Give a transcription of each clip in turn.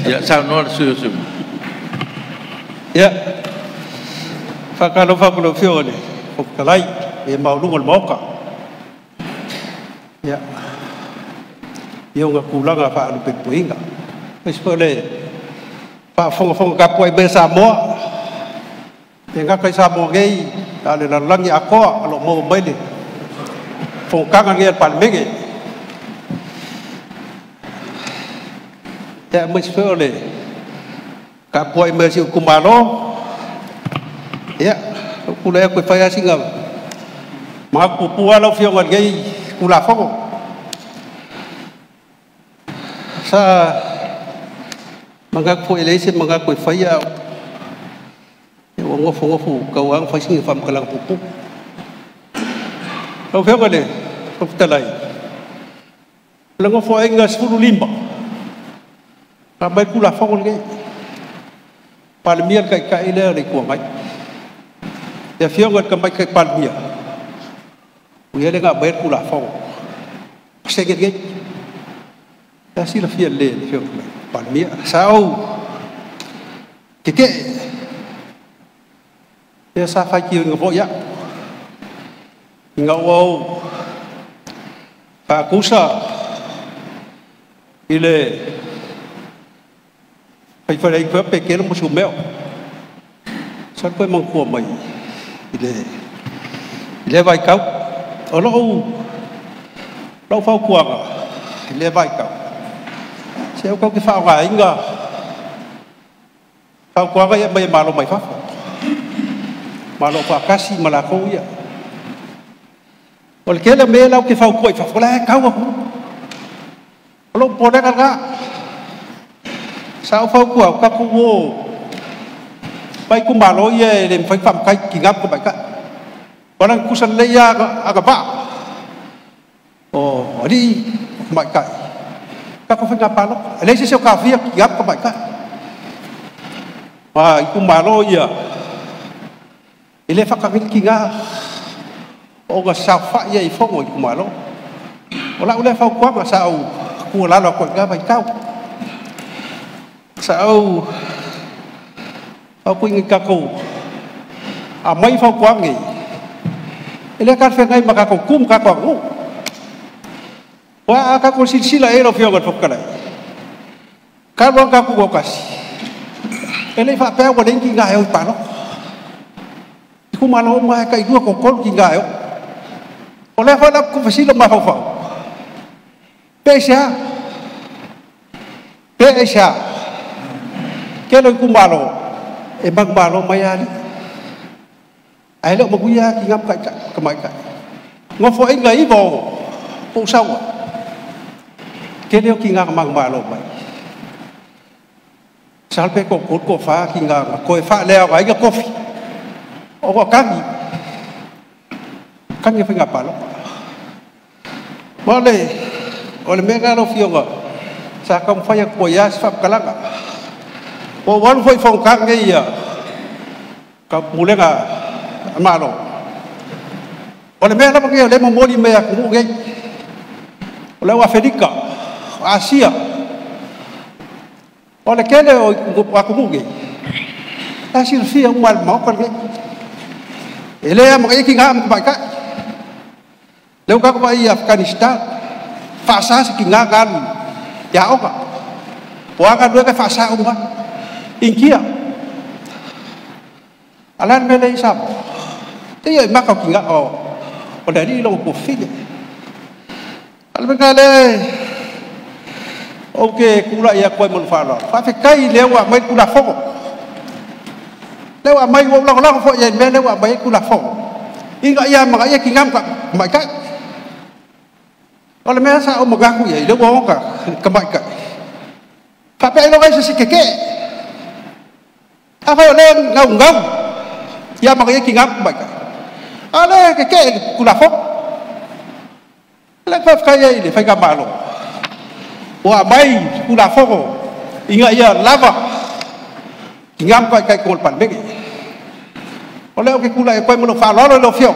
Ya, sao nó suy suy. Ya. Fakalo fakalo fiole. Fakalai e maulungol moka. Ya. Yung kulang apa anu pegpuinga. Wis pole. Pa fong kapoi besamo. Yang kai samo gei ale lang ya ako alo mo bede. Fong kangan ge palmege. Ya wis pole. Kapoi mesi kumalo. Ya, kulai aku faya singa. Mak pupua lo fiong gei kula fong. Sa mangak po ilaisin mangak po faya ngofu kawang fasing fam kalang pupu lo feo kale ko talay lango fo engas fulu limba kabay kula fong ge palmier kai kai le ri ko mai ya feo ngat kamai kai palmier uya le nga bay kula fong segit ge ya sila fiel le feo palmier sao keke ya sa fa ki ngo ya ngo pa kusa ile phải phải phải pe ke mo sumeo sa ko mang ko mai ile vai kau lo phao quang ile vai kau xéo có cái phao gà anh ngờ phao quá cái bây mà nó mày phát mà nó phao cá xi mà là không vậy còn kia là mê lau cái phao quậy phao lá cao không nó bỏ ra cả sao phao của các cô vô bay cũng bà nói về để phải phạm cái kỳ ngáp của bạn cả còn đang cú sân lấy ra cả bạ ở đi mọi cái các con phải ngáp nó lấy xe cà phê ngáp các bạn cả mà cũng bà nói gì à lấy phát cái kỳ ngáp ông sao phải vậy phong ngồi cũng mà nó ông lão lấy phong quá mà sao của lá lọc quậy ra bánh cao sao ông quỳnh cả cổ à mấy phong quá nghỉ lấy các phê ngay mà cả cổ cung cả quảng ngũ wah các con xin lại rồi phiêu gần phục cái này các con các cụ cái cái lấy phạm peo của đến kinh ngài ông bà nó không mà nó mai cái đua của con kinh ngài ông có lẽ phải là cũng phải xin lỗi mà không phải Pesha cái lời cũng bà nó em bằng bà nó mày đi ai lo mà quý ya kinh ngắm cái máy cái ngó phải ngấy vào cũng xong rồi cái điều kinh ngạc mang bà lộn mày sao phải có cốt cổ phá kinh ngạc coi phá leo cái cái coffee ông có các gì phải ngạc bà lộn mà đây ở đây mấy cái nó phiêu rồi sao không phải có ya pháp cái lắm bộ vẫn phải phòng các cái gì à cái mù lên à mà lộn ở đây mấy cái nó kia lấy một môn đi mẹ cũng cái lấy qua Africa Asia oleh kene aku mugi hasil fi yang mal mau kan ele yang makanya kinga baik leu ka ko ai Afghanistan fasa kinga kan ya oka wa kan dua ka fasa umma inkia alan mele sab te mak ka kinga o dari lo ko fi albenale ok cũng lại quay một pha rồi phải cây nếu mà mấy cũng là phong nếu mà mấy cũng lo phải vậy mấy nếu mà mấy cũng là phong ý gọi ra mà gọi ra kinh ngâm cả mọi cách còn là mấy sao mà gan cũng vậy đâu có cả cầm mọi cái phải vậy nó cái gì cái phải lên ngông ya mà gọi ra kinh ngâm mọi cái lên cái cũng là phong lên phải cây để phải cầm mà rồi wah bay kuda fogo ingat ya lava ngam kai kol pan begi oleh ke kula kai mo fa lo fio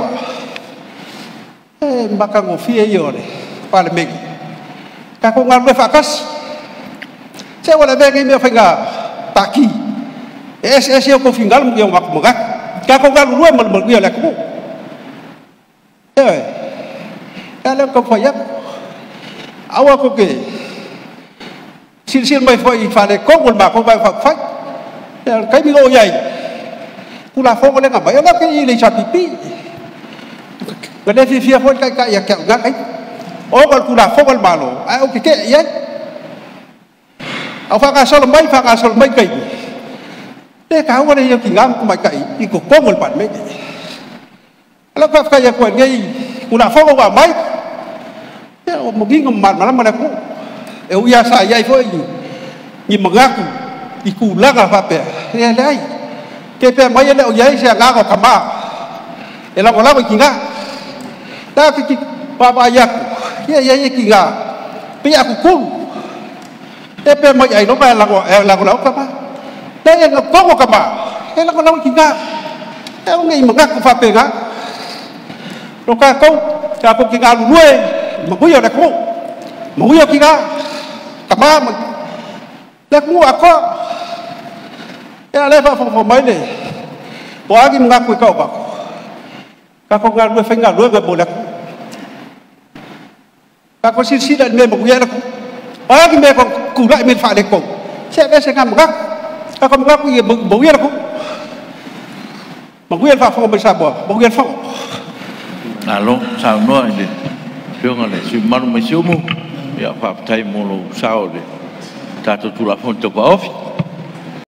maka ngo fie yo de pale begi ka ko ngal be fakas se wala be me fenga taki es ko fingal mo yung makmuga ka ko galu ruwa mal mal la ko kala ko fayak awa ko ke sil mai foi fa le ko ba ko ba fa cái mi ô vậy cú là phong lên ngắm vậy đó cái gì chặt pipi cái đây phía phong cái ya kẹo ngắt ấy ô còn cú là phong bà lỗ ai ok cái vậy ông pha sao mấy cây để cáo qua đây thì ngang cũng mày cậy thì cục có một bản mấy nó có cái quần ngay cú là phong bà mấy một cái ngầm mặt mà nó là cũng eo ya sai vậy thôi nhìn mà ngắt iku laga fape ya dai ke pe mai le o yai se ga ko kama ela ko la ko kinga ta ki baba ya ya kinga pe ya ku ku te pe mai ai no ba la ko kama te ya ko kama ela ko la ko kinga te o ngai ma ga ko fape ga ro ka ko kinga lu lue ma ku yo da ko ma ku yo kinga kama ma la ku ako ya le fa fo mai ne bo agi nga ku ka ba ka ko nga lu fa nga lu ga bo la ka ko si da me mo ya la ku agi me ko ku la me fa de ko se be se nga ka ko nga ku ye bo ya la ku mo ku ya fa fo me sa bo ya fa alo sao nói đi chưa nghe lại suy mano me sumu ya fa tai mo lo sao đi ta tu la fonte ko off